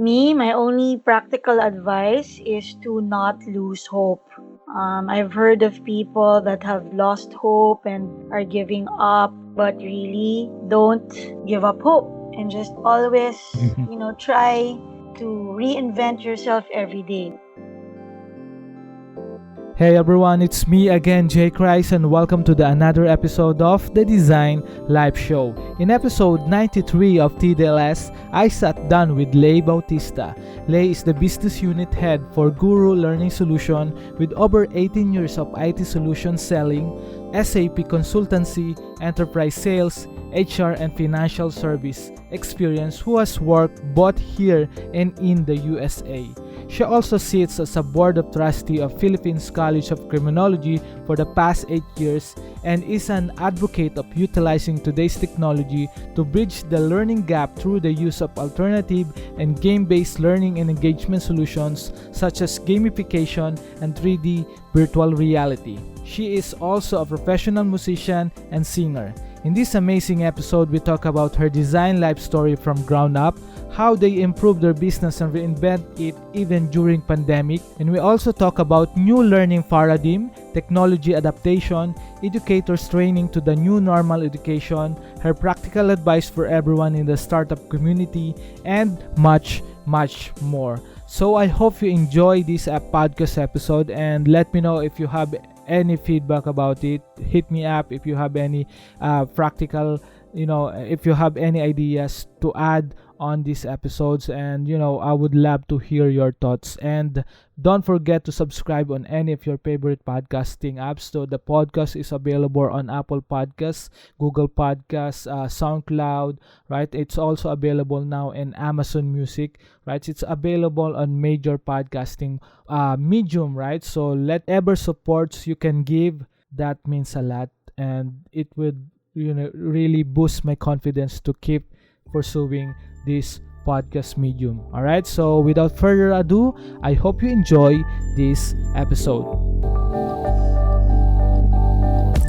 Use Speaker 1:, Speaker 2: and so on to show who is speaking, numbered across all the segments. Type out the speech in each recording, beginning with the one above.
Speaker 1: My only practical advice is to not lose hope. I've heard of people that have lost hope and are giving up, but really don't give up hope and just always, try to reinvent yourself every day.
Speaker 2: Hey everyone, it's me again, Jay Christ, and welcome to the another episode of the Design Live Show. In episode 93 of TDLS, I sat down with Lay Bautista. Lay is the business unit head for Guru Learning Solution with over 18 years of IT solution selling, SAP consultancy, enterprise sales, HR and financial service experience who has worked both here and in the USA. She also sits as a board of trustee of Philippines College of Criminology for the past 8 years and is an advocate of utilizing today's technology to bridge the learning gap through the use of alternative and game-based learning and engagement solutions such as gamification and 3D virtual reality. She is also a professional musician and singer. In this amazing episode, we talk about her design life story from ground up, how they improve their business and reinvent it even during pandemic, and we also talk about new learning paradigm, technology adaptation, educators training to the new normal education, her practical advice for everyone in the startup community, and much more. So I hope you enjoy this podcast episode and let me know if you have any feedback about it. Hit me up if you have any practical, if you have any ideas to add on these episodes, and I would love to hear your thoughts. And don't forget to subscribe on any of your favorite podcasting apps. So the podcast is available on Apple Podcasts, Google Podcasts, SoundCloud, right? It's also available now in Amazon Music, right? It's available on major podcasting medium, right? So let ever supports you can give, that means a lot, and it would really boost my confidence to keep pursuing this podcast medium. All right, so without further ado, I hope you enjoy this episode.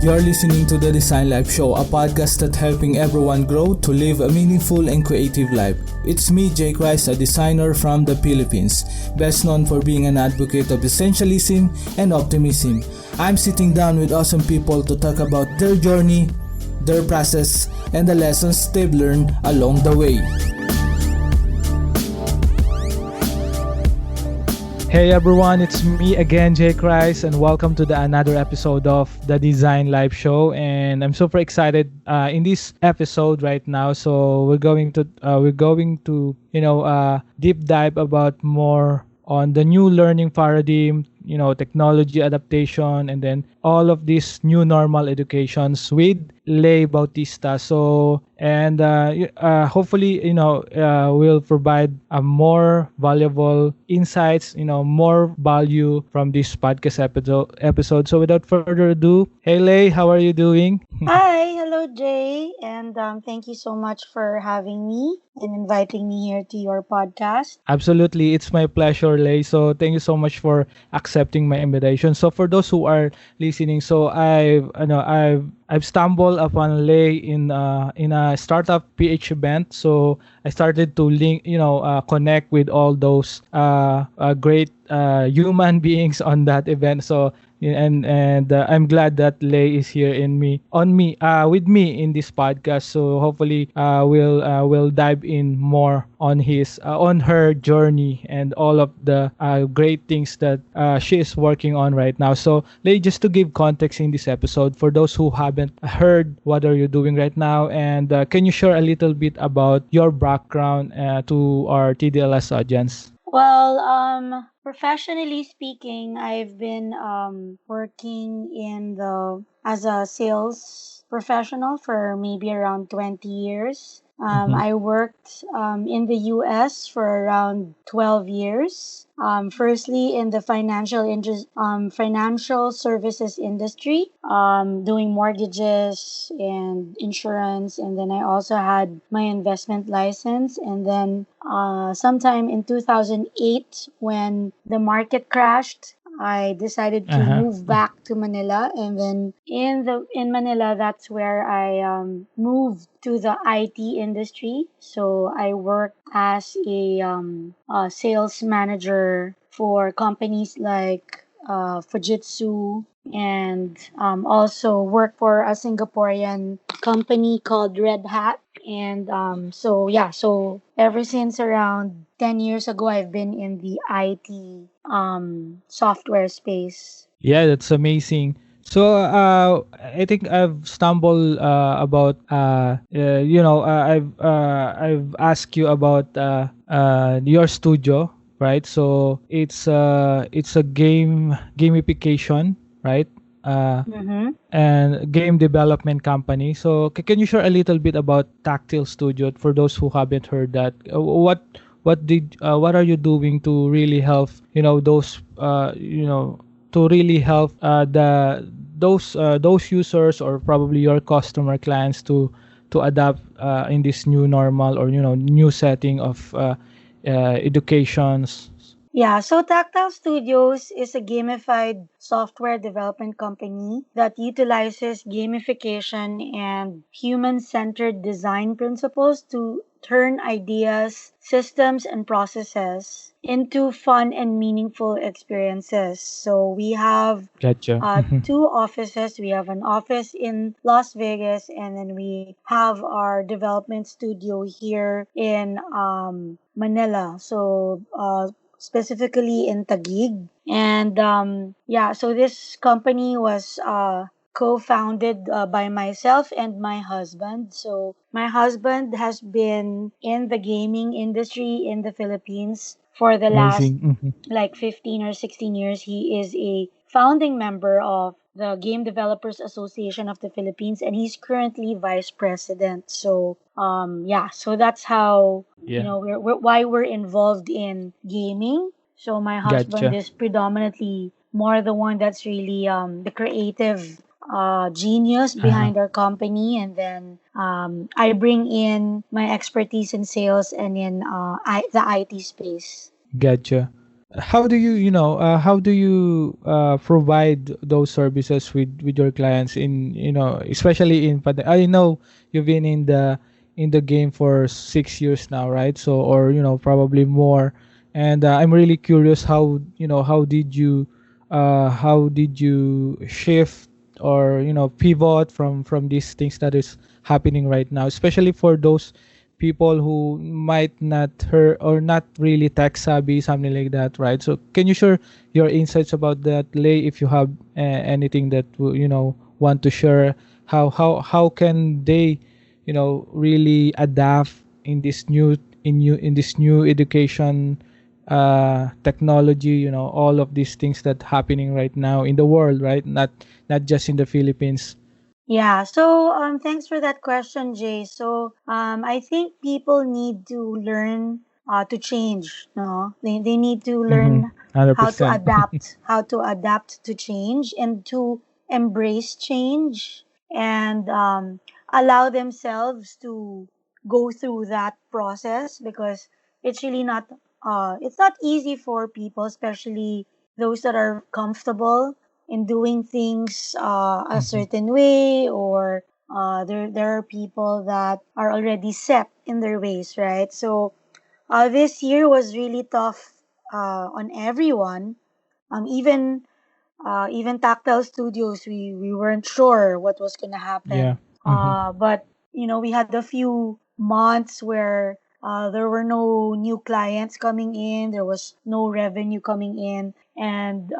Speaker 3: You're listening to the Design Life Show, a podcast that's helping everyone grow to live a meaningful and creative life. It's me, Jay Christ, a designer from the Philippines, best known for being an advocate of essentialism and optimism. I'm sitting down with awesome people to talk about their journey, their process, and the lessons they've learned along the way.
Speaker 2: Hey everyone, it's me again, Jay Christ, and welcome to the another episode of the Design Live Show. And I'm super excited in this episode right now. So we're going to deep dive about more on the new learning paradigm, technology adaptation, and then all of these new normal educations with Lay Bautista. So, and hopefully, we'll provide a more valuable insights, more value from this podcast episode. So without further ado, hey Lay, how are you doing?
Speaker 1: Hi, hello Jay, and thank you so much for having me and inviting me here to your podcast.
Speaker 2: Absolutely, it's my pleasure, Lay. So thank you so much for accepting my invitation. So for those who are listening, so I've stumbled upon Lay in a startup PH event. So I started to connect with all those great human beings on that event. So and I'm glad that Lay is here with me in this podcast. So hopefully we'll dive in more on her journey and all of the great things that she is working on right now. So Lay, just to give context in this episode for those who haven't heard, what are you doing right now, and can you share a little bit about your background to our TDLS audience?
Speaker 1: Well, professionally speaking, I've been working as a sales professional for maybe around 20 years.
Speaker 2: Mm-hmm.
Speaker 1: I worked in the US for around 12 years. Firstly, in the financial services industry, doing mortgages and insurance, and then I also had my investment license. And then, sometime in 2008, when the market crashed, I decided to
Speaker 2: Uh-huh.
Speaker 1: move back to Manila, and then in Manila, that's where I moved to the IT industry. So I worked as a sales manager for companies like Fujitsu, and also worked for a Singaporean company called Red Hat. And so yeah, so ever since around 10 years ago, I've been in the IT software space.
Speaker 2: Yeah, that's amazing. So I think I've stumbled about I've asked you about your studio, right? So it's a gamification, right? Uh,
Speaker 1: Mm-hmm.
Speaker 2: and game development company. So can you share a little bit about Tactile Studio for those who haven't heard that? What are you doing to really help to really help those users or probably your customer clients to adapt in this new normal or new setting of educations.
Speaker 1: Yeah, so Tactile Studios is a gamified software development company that utilizes gamification and human centered design principles to turn ideas, systems, and processes into fun and meaningful experiences. So we have
Speaker 2: Gotcha.
Speaker 1: two offices. We have an office in Las Vegas, and then we have our development studio here in Manila. So specifically in Taguig. And yeah, so this company was co-founded by myself and my husband. So my husband has been in the gaming industry in the Philippines for the last
Speaker 2: Amazing.
Speaker 1: like 15 or 16 years. He is a founding member of the Game Developers Association of the Philippines, and he's currently vice president. So, yeah, so that's how,
Speaker 2: Yeah.
Speaker 1: why we're involved in gaming. So my husband
Speaker 2: Gotcha.
Speaker 1: is predominantly more the one that's really the creative genius
Speaker 2: Uh-huh.
Speaker 1: behind our company, and then I bring in my expertise in sales and in the IT space.
Speaker 2: Gotcha. How do you provide those services with your clients in especially I know you've been in the game for 6 years now, right? So or probably more, and I'm really curious how did you shift or pivot from these things that is happening right now, especially for those people who might not hear or not really tech savvy, something like that, right? So can you share your insights about that, Lay, if you have anything that want to share? How can they really adapt in this new education technology, all of these things that happening right now in the world, right? Not just in the Philippines.
Speaker 1: Yeah, so thanks for that question, Jay. So I think people need to learn to change. No, they need to
Speaker 2: Mm-hmm.
Speaker 1: learn
Speaker 2: 100%.
Speaker 1: how to adapt to change and to embrace change, and allow themselves to go through that process, because it's really not it's not easy for people, especially those that are comfortable in doing things a
Speaker 2: Mm-hmm.
Speaker 1: certain way, or there are people that are already set in their ways, right? So this year was really tough on everyone. Even even Tactile Studios, we weren't sure what was gonna
Speaker 2: Yeah.
Speaker 1: happen.
Speaker 2: Mm-hmm.
Speaker 1: But we had a few months where there were no new clients coming in, there was no revenue coming in, and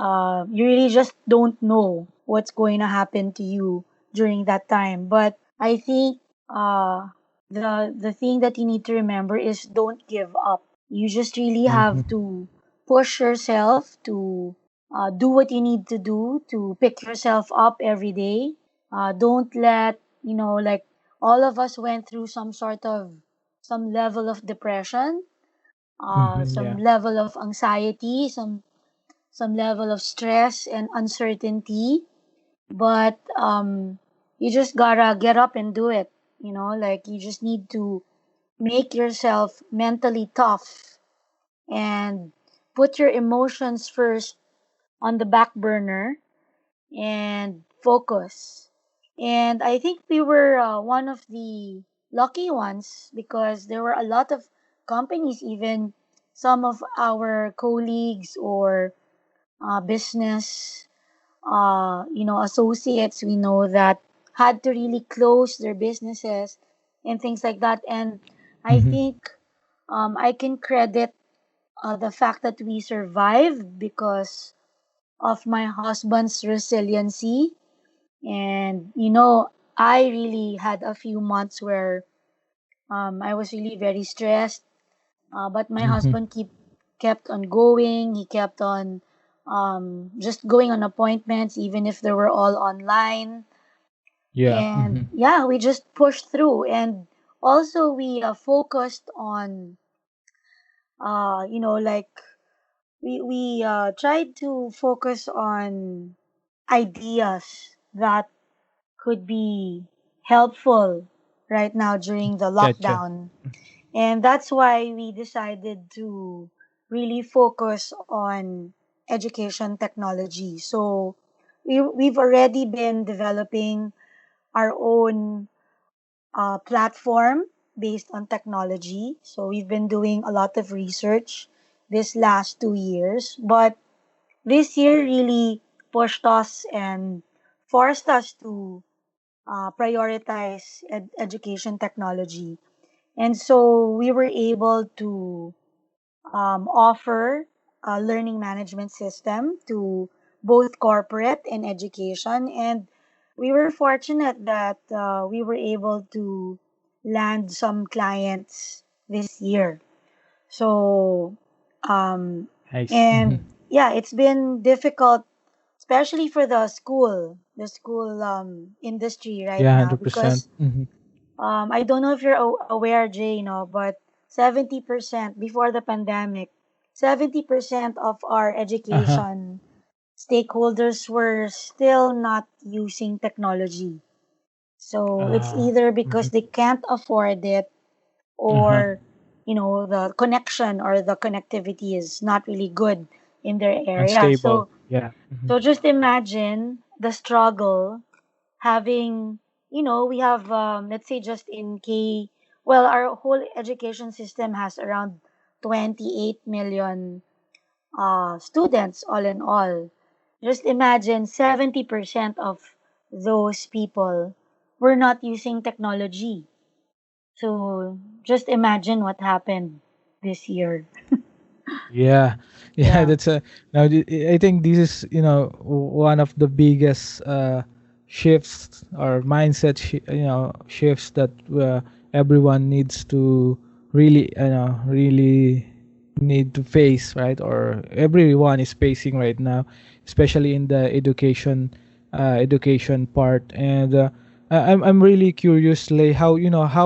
Speaker 1: you really just don't know what's going to happen to you during that time. But I think uh, the thing that you need to remember is don't give up. You just really
Speaker 2: Mm-hmm.
Speaker 1: have to push yourself to do what you need to do to pick yourself up every day. Don't let, like all of us went through some level of depression,
Speaker 2: Mm-hmm.
Speaker 1: some
Speaker 2: Yeah.
Speaker 1: level of anxiety, some level of stress and uncertainty. But you just gotta get up and do it. Like you just need to make yourself mentally tough and put your emotions first, on the back burner and focus. And I think we were one of the lucky ones because there were a lot of companies, even some of our colleagues or business, associates we know that had to really close their businesses and things like that. And I
Speaker 2: Mm-hmm.
Speaker 1: think I can credit the fact that we survived because of my husband's resiliency. And, I really had a few months where I was really very stressed. But my
Speaker 2: Mm-hmm.
Speaker 1: husband kept on going. He kept on just going on appointments, even if they were all online.
Speaker 2: Yeah. Mm-hmm.
Speaker 1: And yeah, we just pushed through. And also, we focused on, like we tried to focus on ideas that could be helpful right now during the
Speaker 2: Gotcha.
Speaker 1: lockdown. And that's why we decided to really focus on education technology. So we've already been developing our own platform based on technology. So we've been doing a lot of research this last 2 years. But this year really pushed us and forced us to prioritize education technology. And so we were able to offer a learning management system to both corporate and education. And we were fortunate that we were able to land some clients this year. So, um,
Speaker 2: Nice. Mm-hmm.
Speaker 1: and yeah, it's been difficult, especially for the school industry right
Speaker 2: Yeah,
Speaker 1: now,
Speaker 2: 100%.
Speaker 1: because
Speaker 2: Mm-hmm.
Speaker 1: I don't know if you're aware, Jay, but 70% before the pandemic, 70% of our
Speaker 2: Uh-huh.
Speaker 1: education stakeholders were still not using technology. So it's
Speaker 2: Uh,
Speaker 1: either
Speaker 2: mhm.
Speaker 1: because they can't afford it,
Speaker 2: Uh-huh.
Speaker 1: or, the connection or the connectivity is not really good in their area.
Speaker 2: Unstable.
Speaker 1: So,
Speaker 2: Yeah. Mm-hmm.
Speaker 1: so just imagine the struggle having, we have, let's say just in well, our whole education system has around 28 million students all in all. Just imagine 70% of those people were not using technology. So just imagine what happened this year.
Speaker 2: Yeah. Yeah,
Speaker 1: Yeah.
Speaker 2: that's a now I think this is, one of the biggest shifts or mindset shifts that everyone needs to really really need to face, right? Or everyone is facing right now, especially in the education part. And I'm really curious, like, how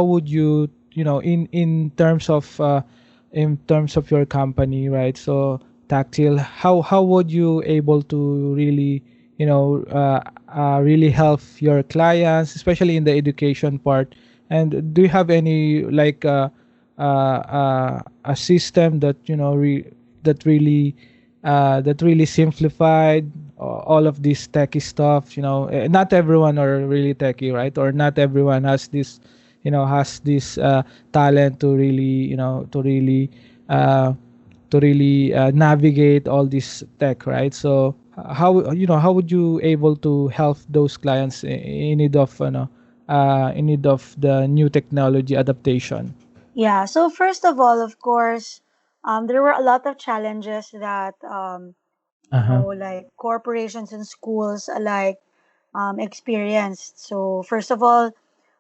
Speaker 2: would you, in terms of your company, right? So Tactile, how would you able to really, really help your clients, especially in the education part? And do you have any, like, a system that, that really that really simplified all of this techie stuff? Not everyone are really techie, right? Or not everyone has this, talent to really, uh, navigate all this tech, right? So how would you able to help those clients in need of, in need of the new technology adaptation?
Speaker 1: Yeah. So first of all, of course, there were a lot of challenges that,
Speaker 2: Uh-huh.
Speaker 1: like corporations and schools alike experienced. So first of all,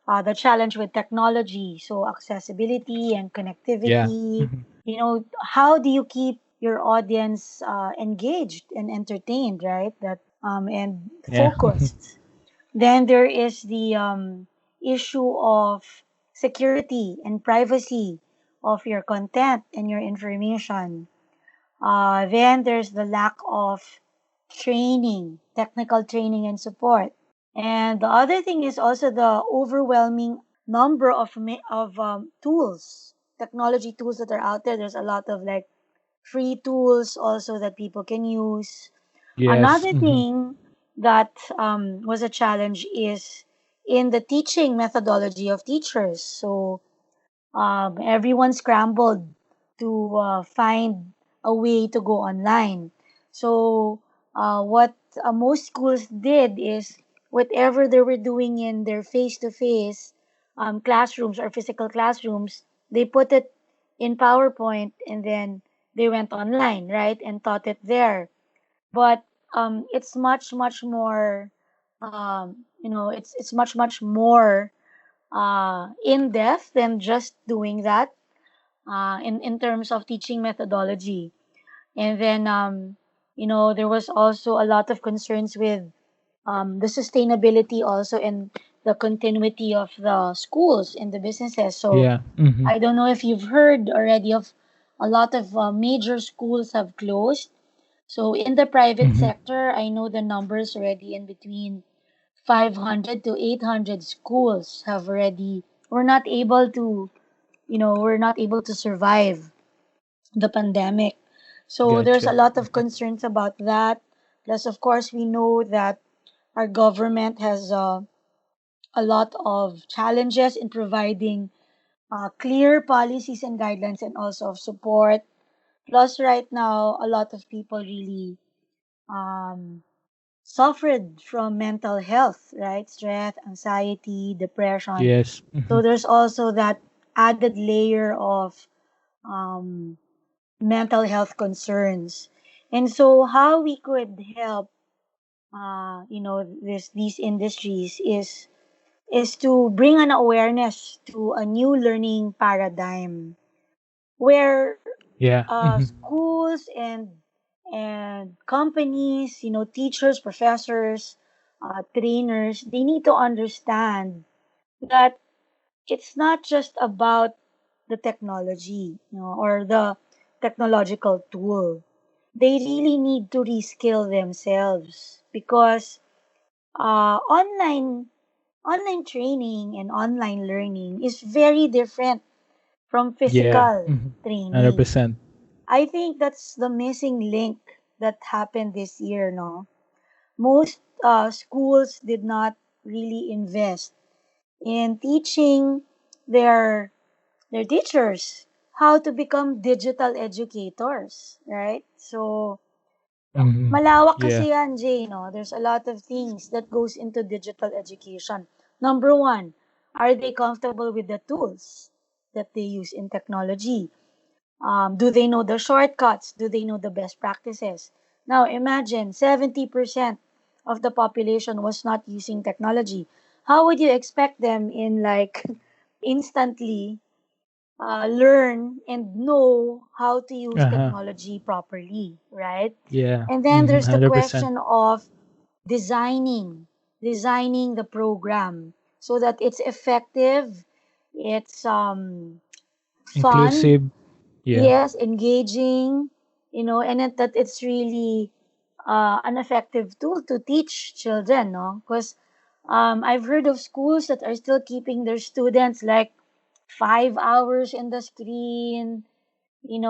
Speaker 1: the challenge with technology, so accessibility and
Speaker 2: Yeah.
Speaker 1: connectivity.
Speaker 2: Mhm.
Speaker 1: How do you keep your audience engaged and entertained, right? That and
Speaker 2: Yeah.
Speaker 1: focused. Then there is the issue of security and privacy of your content and your information. Then there's the lack of training, technical training and support. And the other thing is also the overwhelming number of tools, technology tools that are out there. There's a lot of like free tools also that people can use.
Speaker 2: Yes.
Speaker 1: Another
Speaker 2: Mm-hmm.
Speaker 1: thing that was a challenge is in the teaching methodology of teachers. So everyone scrambled to find a way to go online. So what most schools did is whatever they were doing in their face-to-face classrooms or physical classrooms, they put it in PowerPoint and then they went online, right, and taught it there. But it's much more, it's much more in depth than just doing that in terms of teaching methodology. And then, there was also a lot of concerns with the sustainability also and the continuity of the schools and the businesses. So
Speaker 2: Yeah. Mm-hmm.
Speaker 1: I don't know if you've heard already of a lot of major schools have closed. So in the private
Speaker 2: Mm-hmm.
Speaker 1: sector, I know the numbers already in between 500 to 800 schools have already were not able to we're not able to survive the pandemic. So there's a
Speaker 2: Gotcha.
Speaker 1: lot of concerns about that. Plus, of course, we know that our government has a lot of challenges in providing clear policies and guidelines and also of support. Plus, right now, a lot of people really um, suffered from mental health, right? Stress, anxiety, depression.
Speaker 2: Yes. Mm-hmm.
Speaker 1: So there's also that added layer of um, mental health concerns. And so how we could help these industries is to bring an awareness to a new learning paradigm where
Speaker 2: Yeah. Mm-hmm.
Speaker 1: schools and companies, teachers, professors, trainers, they need to understand that it's not just about the technology, or the technological tool. They really need to reskill themselves because online training and online learning is very different from
Speaker 2: Yeah.
Speaker 1: physical
Speaker 2: Mm-hmm. Hundred
Speaker 1: training.
Speaker 2: percent.
Speaker 1: I think that's the missing link that happened this year, no? Most schools did not really invest in teaching their teachers how to become digital educators, right? So
Speaker 2: Mm-hmm.
Speaker 1: malawak
Speaker 2: Yeah.
Speaker 1: kasi yan, Jay, no? There's a lot of things that goes into digital education. Number one, are they comfortable with the tools that they use in technology? Do they know the shortcuts? Do they know the best practices? Now, imagine 70% of the population was not using technology. How would you expect them in like instantly learn and know how to use
Speaker 2: Uh-huh.
Speaker 1: technology properly, right?
Speaker 2: Yeah.
Speaker 1: And then
Speaker 2: Mm-hmm.
Speaker 1: there's the
Speaker 2: 100%.
Speaker 1: question of designing the program so that it's effective, it's fun,
Speaker 2: Inclusive. Yeah.
Speaker 1: yes, engaging, and that it's really an effective tool to teach children, no? Because I've heard of schools that are still keeping their students like 5 hours in the screen,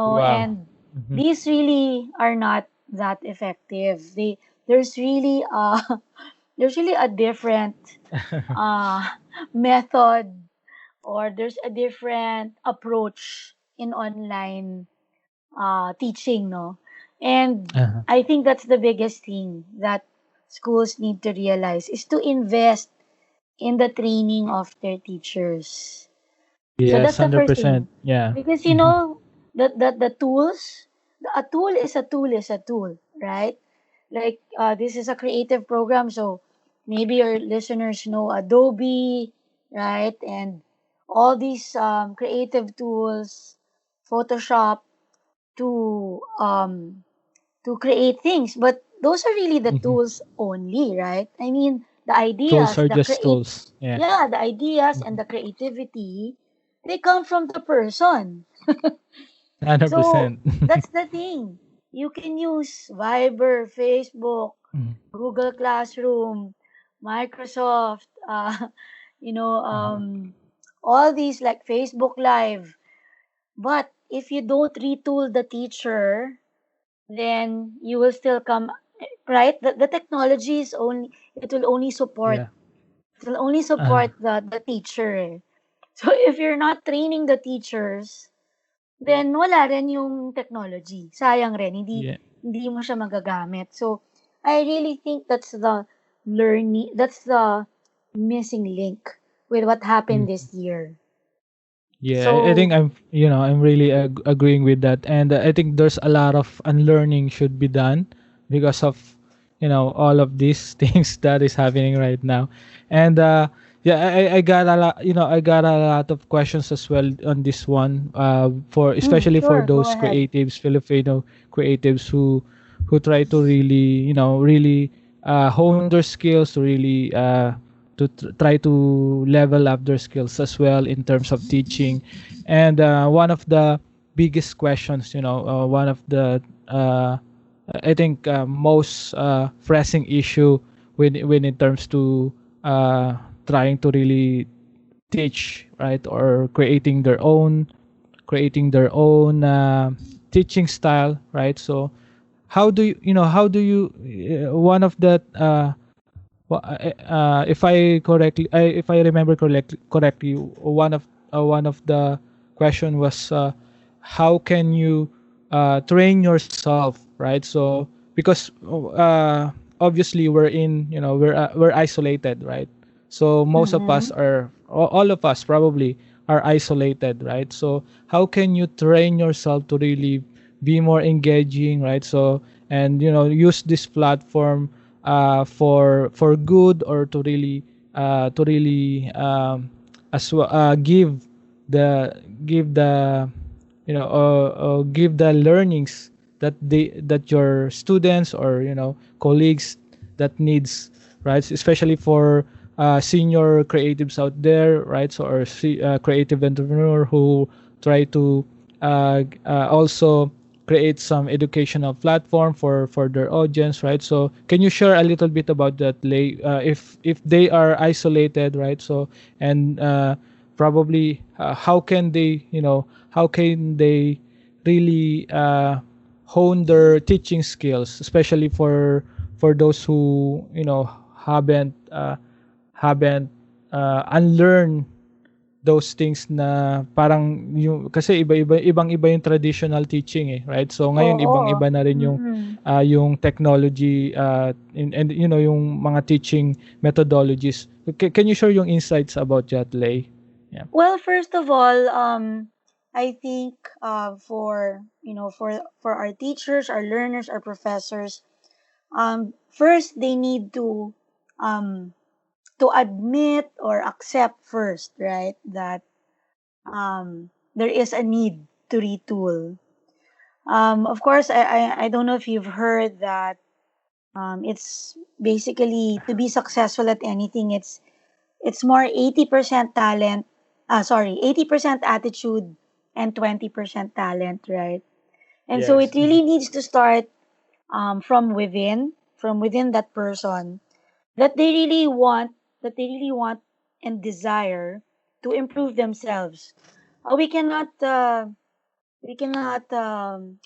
Speaker 2: Wow.
Speaker 1: and
Speaker 2: Mm-hmm.
Speaker 1: these really are not that effective. There's really there's really a different uh method, or there's a different approach in online teaching, no? And
Speaker 2: Uh-huh.
Speaker 1: I think that's the biggest thing that schools need to realize is to invest in the training of their teachers. So
Speaker 2: Yes.
Speaker 1: that's the
Speaker 2: Hundred
Speaker 1: first
Speaker 2: percent.
Speaker 1: thing.
Speaker 2: Yeah.
Speaker 1: Because
Speaker 2: Mm-hmm.
Speaker 1: the tools, a tool is a tool is a tool, right? Like this is a creative program, so maybe your listeners know Adobe, right? And all these creative tools, Photoshop to create things, but those are really the
Speaker 2: Mm-hmm.
Speaker 1: tools only, right? I mean, the
Speaker 2: Tools
Speaker 1: ideas,
Speaker 2: are
Speaker 1: the
Speaker 2: just
Speaker 1: create
Speaker 2: tools. Yeah.
Speaker 1: yeah, the ideas and
Speaker 2: Mm-hmm.
Speaker 1: the creativity, they come from the person.
Speaker 2: 100%.
Speaker 1: So that's the thing. You can use Viber, Facebook,
Speaker 2: Mm-hmm.
Speaker 1: Google Classroom, Microsoft,
Speaker 2: Uh-huh.
Speaker 1: all these like Facebook Live. But if you don't retool the teacher, then you will still come. right? The technology is only, it will only support,
Speaker 2: Yeah.
Speaker 1: it will only
Speaker 2: Uh,
Speaker 1: support the teacher eh. So if you're not training the teachers, then wala rin yung technology. Sayang rin,
Speaker 2: yeah.
Speaker 1: hindi mo siya magagamit. So I really think that's the learning, that's the missing link with what happened
Speaker 2: Mm.
Speaker 1: this year.
Speaker 2: Yeah, I think
Speaker 1: So
Speaker 2: I'm really agreeing with that, and I think there's a lot of unlearning should be done because of, all of these things that is happening right now, and yeah, I got a lot, I got a lot of questions as well on this one, for especially for
Speaker 1: sure, go
Speaker 2: those
Speaker 1: ahead.
Speaker 2: creatives, Filipino creatives who try to really, really hone their skills to really try to level up their skills as well in terms of teaching. And one of the biggest questions, one of the I think most pressing issue when in terms to trying to really teach, right, or creating their own teaching style, right? So how do you one of the if if I remember correctly, one of the question was, how can you train yourself, right? So because obviously we're isolated, right? So most of us
Speaker 1: Mm-hmm.
Speaker 2: are, all of us probably are isolated, right? So how can you train yourself to really be more engaging, right? So, and use this platform for good, or to really as well, give the give the learnings that your students, or colleagues that needs, right? Especially for senior creatives out there, right? So, or creative entrepreneur who try to also create some educational platform for their audience, right? So can you share a little bit about that, Lay? If they are isolated, right? So, and probably how can they, how can they really hone their teaching skills, especially for those who haven't unlearn those things, na parang yung, kasi ibang-iba yung traditional teaching, right? So ngayon
Speaker 1: Oo.
Speaker 2: ibang-iba na rin
Speaker 1: Mm-mm.
Speaker 2: yung technology, and yung mga teaching methodologies. Can you share yung insights about that, Lay? Yeah.
Speaker 1: Well, first of all, I think for for our teachers, our learners, our professors, first they need um, to admit or accept first, right, that there is a need to retool. Of course, I don't know if you've heard that it's basically to be successful at anything. It's more 80% talent. Sorry, 80% attitude and 20% talent, right? And so it
Speaker 2: Yes.
Speaker 1: really needs to start from within that person, that they really want, that they really want and desire to improve themselves. We cannot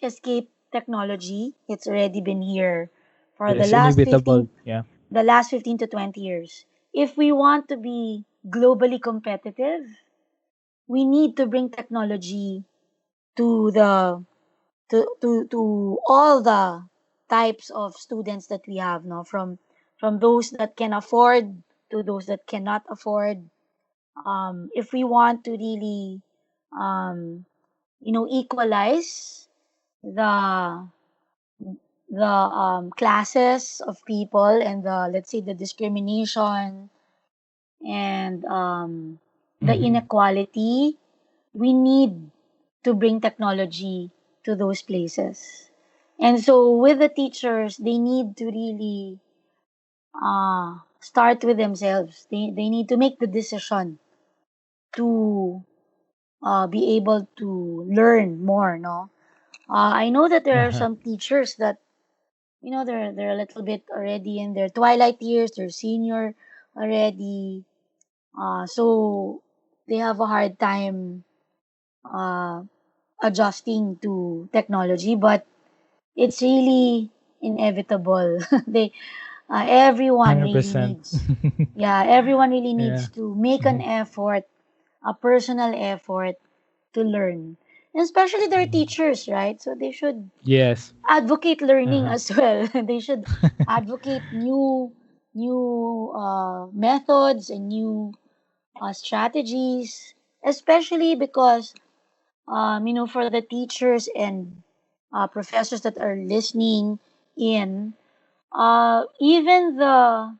Speaker 1: escape technology. It's already been here for
Speaker 2: Yes, inevitable. Yeah.
Speaker 1: the last 15 to 20 years. If we want to be globally competitive, we need to bring technology to the to all the types of students that we have, no, from those that can afford to those that cannot afford. If we want to really equalize the classes of people, and the, let's say, the discrimination and the
Speaker 2: Mm-hmm.
Speaker 1: inequality, we need to bring technology to those places. And so with the teachers, they need to really start with themselves. They need to make the decision to be able to learn more, no? I know that there are
Speaker 2: Uh-huh.
Speaker 1: some teachers that, they're a little bit already in their twilight years, they're senior already. So they have a hard time uh, adjusting to technology, but it's really inevitable. They everyone really
Speaker 2: 100%.
Speaker 1: needs, yeah, everyone really
Speaker 2: Yeah.
Speaker 1: needs to make an
Speaker 2: Mhm.
Speaker 1: effort, a personal effort to learn. And especially their
Speaker 2: Mhm.
Speaker 1: teachers, right? So they should
Speaker 2: Yes.
Speaker 1: advocate learning
Speaker 2: Uh-huh.
Speaker 1: as well. They should advocate new methods and new strategies, especially because for the teachers and professors that are listening in, even the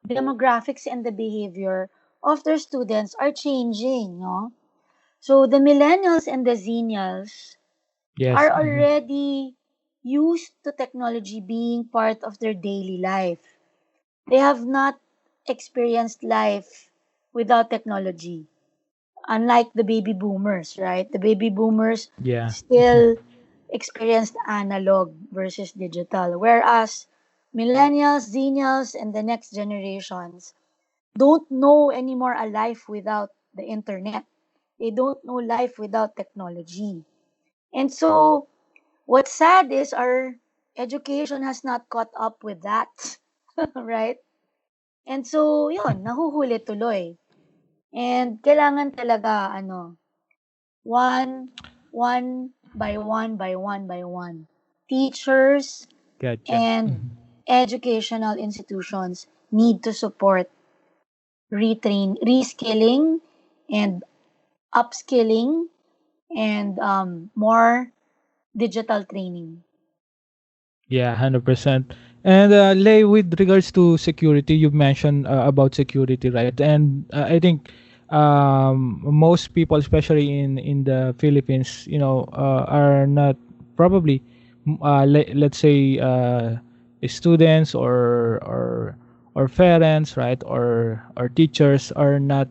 Speaker 1: demographics and the behavior of their students are changing, no? So the millennials and the zennials
Speaker 2: Yes.
Speaker 1: are
Speaker 2: Mhm.
Speaker 1: already used to technology being part of their daily life. They have not experienced life without technology, unlike the baby boomers, right? The baby boomers
Speaker 2: Yeah. Mhm.
Speaker 1: still experienced analog versus digital, whereas millennials, zennials, and the next generations don't know anymore a life without the internet. They don't know life without technology. And so, what's sad is our education has not caught up with that, right? And so, yun, nahuhuli tuloy. And kailangan talaga, one, one by one. Teachers
Speaker 2: Gotcha.
Speaker 1: and
Speaker 2: Mhm.
Speaker 1: educational institutions need to support reskilling and upskilling and more digital training.
Speaker 2: Yeah, 100%. And Lay, with regards to security, you mentioned about security, right? And I think most people, especially in the Philippines, are not probably, let's say, students or parents, right, or teachers are not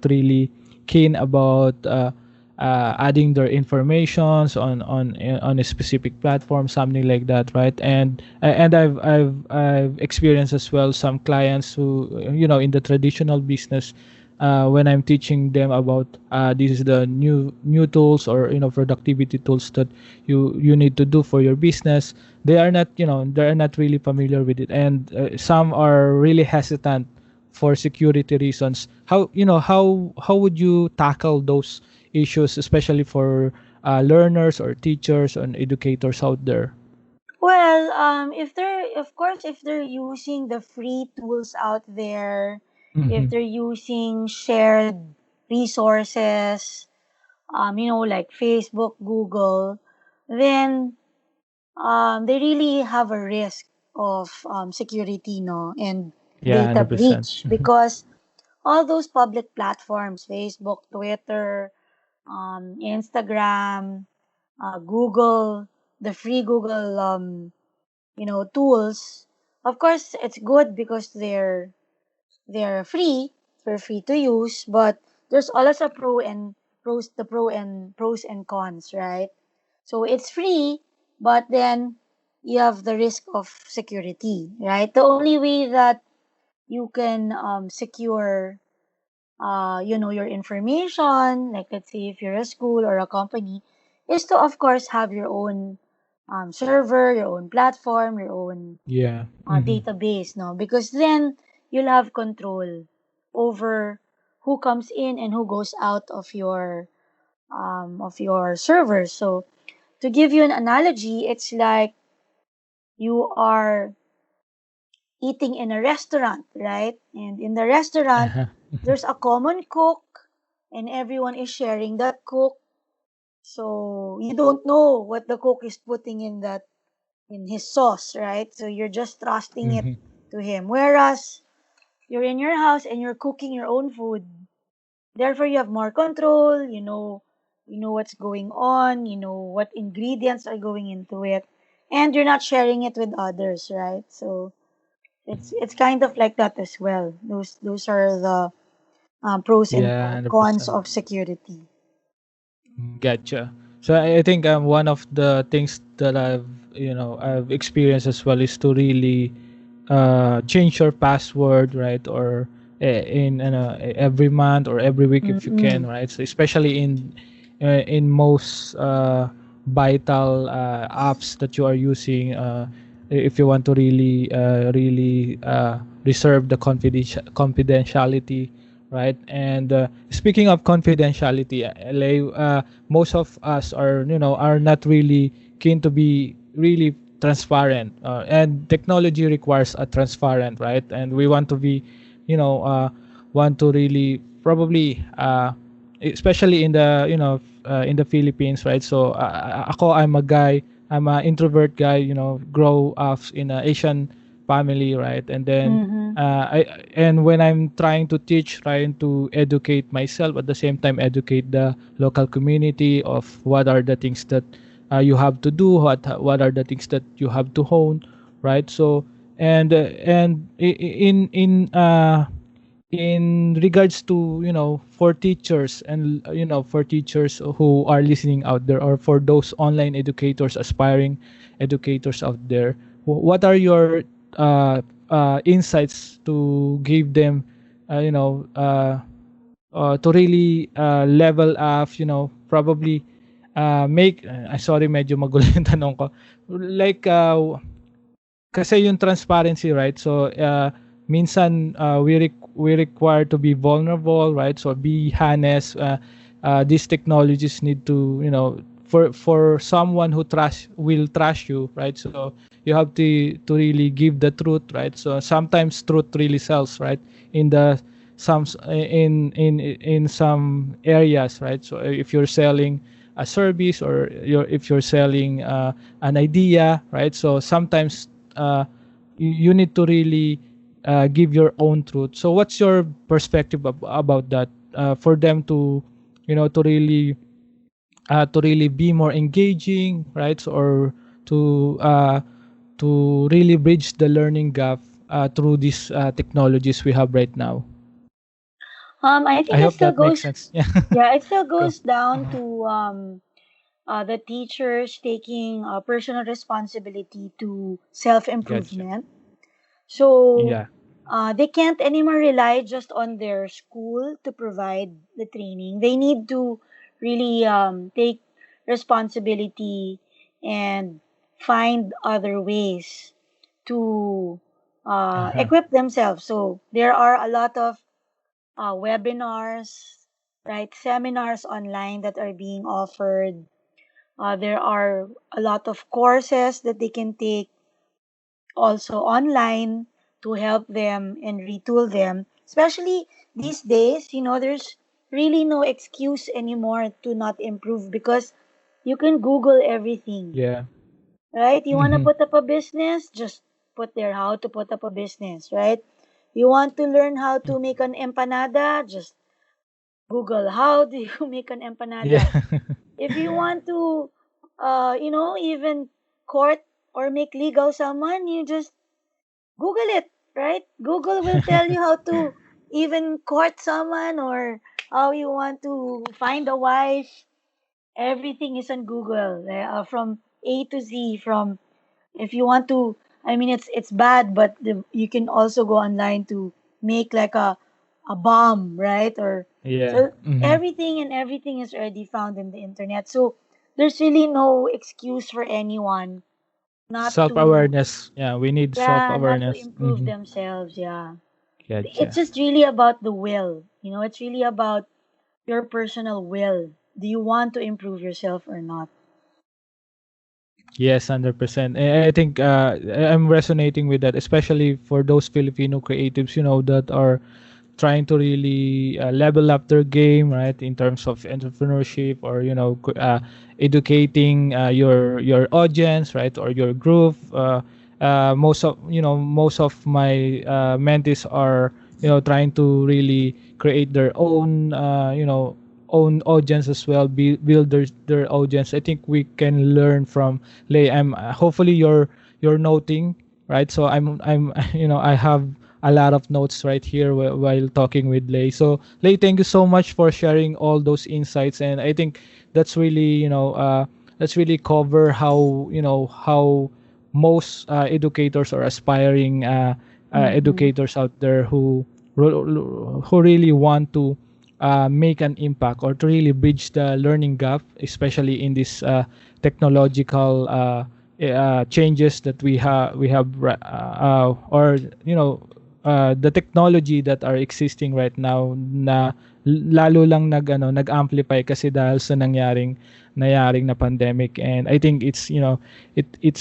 Speaker 2: really keen about adding their informations on a specific platform, something like that, right? And I've experienced as well some clients who, in the traditional business, when I'm teaching them about this is the new tools, or productivity tools that you need to do for your business. They are not really familiar with it, and some are really hesitant for security reasons. How would you tackle those issues, especially for learners or teachers and educators out there?
Speaker 1: Well, if they're, of course, if they're using the free tools out there, if
Speaker 2: Mm-hmm.
Speaker 1: they're using shared resources, like Facebook, Google, then they really have a risk of security, no, and
Speaker 2: Yeah,
Speaker 1: data
Speaker 2: 100%.
Speaker 1: breach, because all those public platforms, Facebook, Twitter, Instagram, Google, the free Google, tools. Of course, it's good because they're free, they're free to use, but there's always a pros and cons, right? So it's free, but then you have the risk of security, right? The only way that you can secure your information, like let's say if you're a school or a company, is to of course have your own server, your own platform, your own
Speaker 2: Yeah. Mm-hmm.
Speaker 1: database, no? Because then you'll have control over who comes in and who goes out of your server. So to give you an analogy, it's like you are eating in a restaurant, right? And in the restaurant,
Speaker 2: Uh-huh.
Speaker 1: there's a common cook and everyone is sharing that cook. So you don't know what the cook is putting in his sauce, right? So you're just trusting it
Speaker 2: Mm-hmm.
Speaker 1: to him. Whereas you're in your house and you're cooking your own food. Therefore you have more control, you know what's going on, you know what ingredients are going into it, and you're not sharing it with others, right? So it's kind of like that as well. Those are the pros and
Speaker 2: Yeah,
Speaker 1: cons
Speaker 2: 100%.
Speaker 1: of security.
Speaker 2: Gotcha. So I think one of the things that I've experienced as well is to really change your password, right? Or in every month or every week if you can,
Speaker 1: Mm-mm.
Speaker 2: right? So especially in most vital apps that you are using, if you want to really reserve the confidentiality, right? And speaking of confidentiality, most of us are, are not really keen to be really transparent, and technology requires a transparent, right? And we want to be, want to really probably, especially in the, in the Philippines, right? So I'm a guy, I'm an introvert guy, grow up in an Asian family, right? And then
Speaker 1: Mm-hmm.
Speaker 2: and when I'm trying to teach, trying to educate myself, at the same time educate the local community of what are the things that you have to do, what are the things that you have to hone, right? So and in regards to, for teachers, and for teachers who are listening out there, or for those online educators, aspiring educators out there, what are your insights to give them, you know to really level up, probably make, sorry, medyo magulo yung tanong ko, like kasi yung transparency, right? So minsan we require to be vulnerable, right? So be honest. These technologies need to, for someone who trust you, right? So you have to really give the truth, right? So sometimes truth really sells, right? In the some in some areas, right? So if you're selling a service, or if you're selling an idea, right? So sometimes you need to really give your own truth. So what's your perspective about that, for them to, to really be more engaging, right? So, or to really bridge the learning gap through these technologies we have right now.
Speaker 1: I
Speaker 2: I
Speaker 1: think it
Speaker 2: hope
Speaker 1: still
Speaker 2: that makes
Speaker 1: goes,
Speaker 2: sense. Yeah.
Speaker 1: yeah, it still
Speaker 2: Go.
Speaker 1: goes down to the teachers taking personal responsibility to self
Speaker 2: Gotcha.
Speaker 1: improvement. So
Speaker 2: Yeah.
Speaker 1: they can't anymore rely just on their school to provide the training. They need to really take responsibility and find other ways to
Speaker 2: Uh-huh.
Speaker 1: equip themselves. So there are a lot of webinars, right? Seminars online that are being offered. There are a lot of courses that they can take also online to help them and retool them. Especially these days, there's really no excuse anymore to not improve because you can Google everything,
Speaker 2: Yeah.
Speaker 1: right? You want to
Speaker 2: Mm-hmm.
Speaker 1: put up a business, just put there how to put up a business, right? You want to learn how to make an empanada, just Google how do you make an
Speaker 2: Yeah.
Speaker 1: empanada. If you want to, even court or make legal someone, you just Google it, right? Google will tell you how to even court someone or how you want to find a wife. Everything is on Google, from A to Z. From if you want to, I mean, it's bad, but you can also go online to make like a bomb, right? Or
Speaker 2: Yeah.
Speaker 1: so
Speaker 2: Mm-hmm.
Speaker 1: everything is already found in the internet. So there's really no excuse for anyone not
Speaker 2: Self
Speaker 1: to,
Speaker 2: awareness. Yeah, we need self
Speaker 1: yeah, not to
Speaker 2: awareness.
Speaker 1: improve
Speaker 2: Mm-hmm.
Speaker 1: themselves. Yeah, it's
Speaker 2: Gotcha.
Speaker 1: just really about the will. It's really about your personal will. Do you want to improve yourself or not?
Speaker 2: Yes, 100%. I think I'm resonating with that, especially for those Filipino creatives, that are trying to really level up their game, right, in terms of entrepreneurship, or educating your audience, right, or your group. Most of my mentees are, trying to really create their own, own audience as well, build their audience. I think we can learn from Lay. I'm hopefully you're noting, right? So I'm I have a lot of notes right here while talking with Lay. So Lay, thank you so much for sharing all those insights, and I think that's really, that's really cover how, how most educators or aspiring
Speaker 1: Mm-hmm.
Speaker 2: educators out there who really want to make an impact or to really bridge the learning gap, especially in this technological changes that or the technology that are existing right now na lalo lang nag-amplify kasi dahil sa nangyaring na pandemic. And I think it's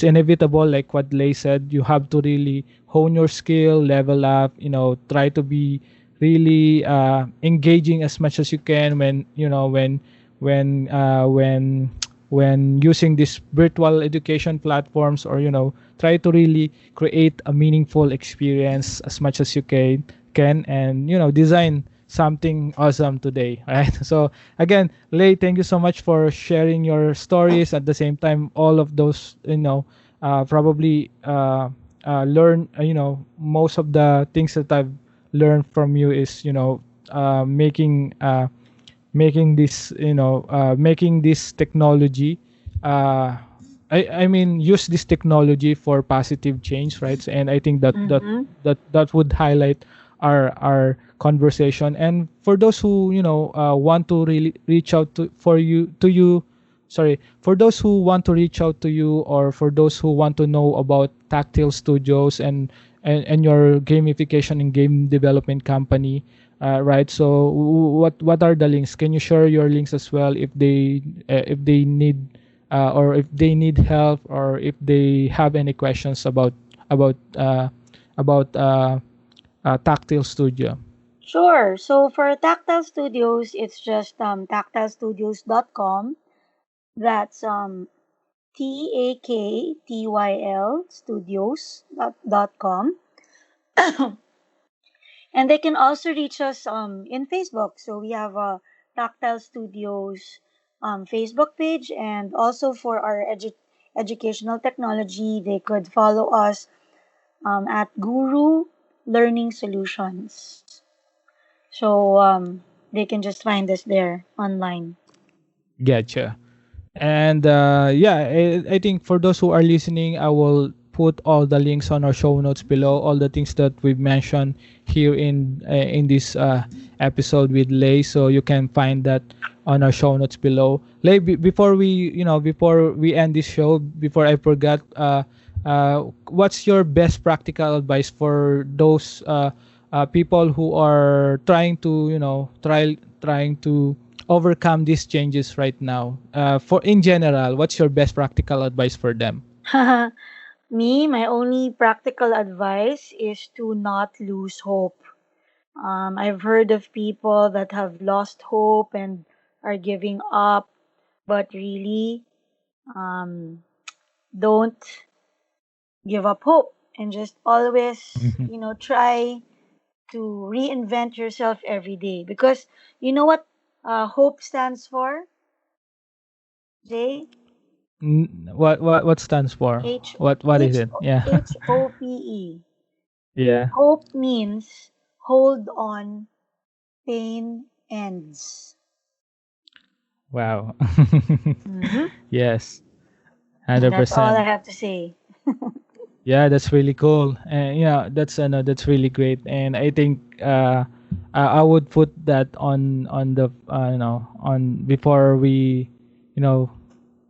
Speaker 2: inevitable, like what Lay said. You have to really hone your skill, level up, try to be really engaging as much as you can when using these virtual education platforms, or try to really create a meaningful experience as much as you can and design something awesome today, right? So again, Lay, thank you so much for sharing your stories. At the same time, all of those probably learn most of the things that I've learned from you is making this technology I mean use this technology for positive change, right? And I think that
Speaker 1: Mm-hmm.
Speaker 2: that would highlight our conversation. And for those who want to really reach out to you, sorry, for those who want to reach out to you, or for those who want to know about Tactile Studios and your gamification and game development company, right? So what are the links? Can you share your links as well if they need or if they need help, or if they have any questions about uh, about Tactile Studio?
Speaker 1: Sure. So for Tactile Studios, it's just tactilestudios.com. That's TAKTYL Studios dot com. And they can also reach us in Facebook. So we have a Tactile Studios Facebook page, and also for our educational technology, they could follow us at Guru Learning Solutions. So they can just find us there online.
Speaker 2: Gotcha. And yeah, I think for those who are listening, I will put all the links on our show notes below. All the things that we've mentioned here in this episode with Lay, so you can find that on our show notes below. Lay, before we end this show, before I forgot, what's your best practical advice for those people who are trying to overcome these changes right now? For in general, what's your best practical advice for them?
Speaker 1: Me, my only practical advice is to not lose hope. I've heard of people that have lost hope and are giving up, but really, um, don't give up hope, and just always,
Speaker 2: Mhm.
Speaker 1: try to reinvent yourself every day. Because you know what hope stands for, Jay?
Speaker 2: What stands for?
Speaker 1: H
Speaker 2: What is
Speaker 1: H
Speaker 2: it? Yeah.
Speaker 1: HOPE.
Speaker 2: Yeah.
Speaker 1: Hope means hold on, pain ends.
Speaker 2: Wow.
Speaker 1: Hmm.
Speaker 2: Yes.
Speaker 1: That's all
Speaker 2: 100%.
Speaker 1: I have to say.
Speaker 2: Yeah, that's really cool. And yeah, that's really great. And I think I would put that on the on before we you know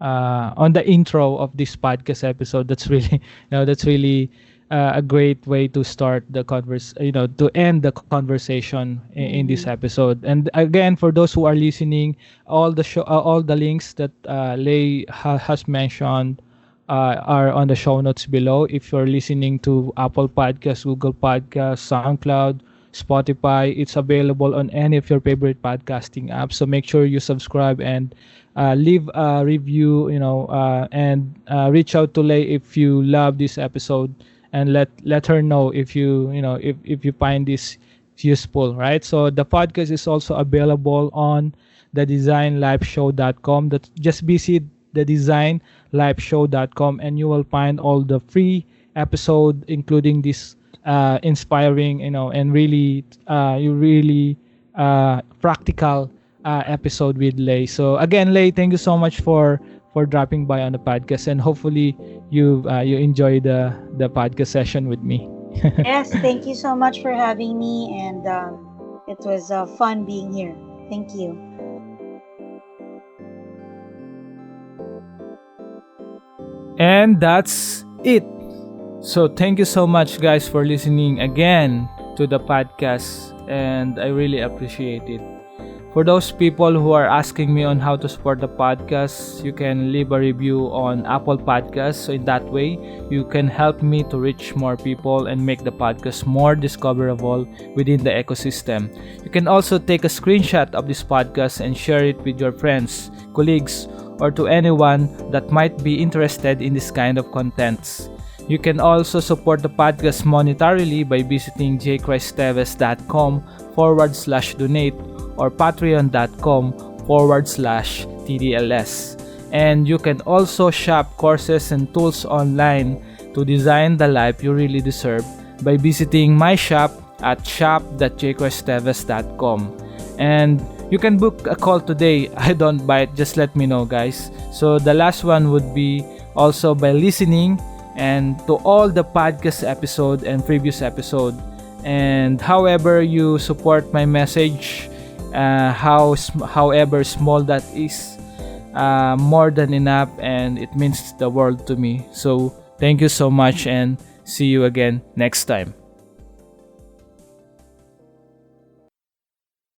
Speaker 2: on the intro of this podcast episode. That's really that's really a great way to start the to end the conversation in this
Speaker 1: Hmm.
Speaker 2: episode. And again, for those who are listening, all the links that Lay has mentioned are on the show notes below. If you're listening to Apple Podcasts, Google Podcasts, SoundCloud, Spotify, it's available on any of your favorite podcasting apps. So make sure you subscribe and leave a review, and reach out to Lay if you love this episode, and let her know if if you find this useful, right? So the podcast is also available on the designlifeshow.com. That just visit the designlifeshow.com, and you will find all the free episode, including this inspiring, and really you really practical episode with Lay. So again, Lay, thank you so much for dropping by on the podcast, and hopefully you enjoy the podcast session with me.
Speaker 1: Yes, thank you so much for having me, and it was fun being here. Thank you.
Speaker 2: And that's it. So thank you so much, guys, for listening again to the podcast, and I really appreciate it. For those people who are asking me on how to support the podcast, you can leave a review on Apple Podcasts. So in that way, you can help me to reach more people and make the podcast more discoverable within the ecosystem. You can also take a screenshot of this podcast and share it with your friends, colleagues, or to anyone that might be interested in this kind of contents. You can also support the podcast monetarily by visiting jchristeves.com/donate or patreon.com/TDLS. And you can also shop courses and tools online to design the life you really deserve by visiting my shop at shop.jchristeves.com. And you can book a call today. I don't bite, just let me know, guys. So the last one would be also by listening and to all the podcast episode and previous episode. And however you support my message, however small that is, more than enough, and it means the world to me. So thank you so much, and see you again next time.